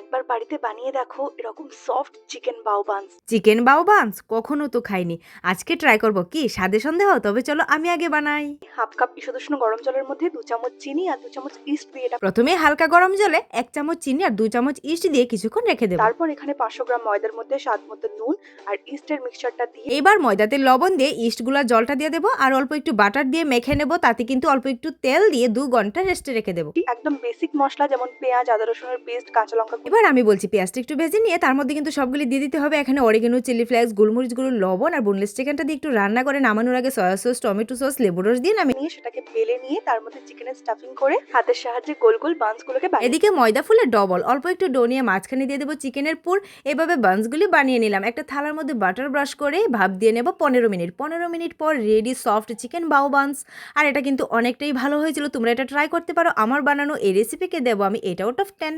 একবার বাড়িতে বানিয়ে দেখো এরকম সফট চিকেন বাও বানস। চিকেন বাও বানস কখনো তো খাইনি। আজকে ট্রাই করব। কি স্বাদে সন্দেহ? তবে চলো আমি আগে বানাই। হাফ কাপ ঈষদুষ্ণ গরম জলের মধ্যে 2 চামচ চিনি আর 2 চামচ ইস্ট দিয়ে এটা। প্রথমে হালকা গরম জলে 1 চামচ চিনি আর 2 চামচ ইস্ট দিয়ে কিছুক্ষণ রেখে দেব। তারপর এখানে 500 গ্রাম ময়দার মধ্যে স্বাদ মতো নুন আর ইস্টের মিক্সচারটা দিয়ে এবার ময়দাতে লবণ দিয়ে ইস্টগুলা জলটা দিয়ে দেবো আর অল্প একটু বাটার দিয়ে মেখে নেব। তাতে কিন্তু অল্প একটু তেল দিয়ে 2 ঘন্টা রেস্টে রেখে দেবো। একদম বেসিক মশলা যেমন পেঁয়াজ, আদা রসুনের পেস্ট, কাঁচা লঙ্কা কুচি। এবার আমি বলছি পেঁয়াজটা একটু ভেজে নিয়ে তার মধ্যে কিন্তু সবগুলি দিয়ে দিতে হবে। এখানে অরিগেনো, চিলি ফ্লেক্স, গোলমরিচ গুঁড়ো, লবণ আর বোনলেস চিকেনটা দিয়ে একটু রান্না করে নামানোর আগে সয়া সস, টমেটো সস, লেবুর রস দিয়ে নামিয়ে নিয়ে সেটাকে বেলে নিয়ে তার মধ্যে চিকেনের স্টাফিং করে হাতের সাহায্যে গোল গোল বান্সগুলোকে বানিয়ে এদিকে ময়দা ফুলে ডবল অল্প একটু ডো নিয়ে মাঝখানে দিয়ে দেবো চিকেনের পুর। এভাবে বান্সগুলি বানিয়ে নিলাম। একটা থালার মধ্যে বাটার ব্রাশ করে ভাপ দিয়ে নেব 15 মিনিট। 15 মিনিট পর রেডি সফট চিকেন বাও বান্স। আর এটা কিন্তু অনেকটাই ভালো হয়েছিল। তোমরা এটা ট্রাই করতে পারো। আমার বানানো এই রেসিপিকে দেবো আমি 8 আউট অফ 10।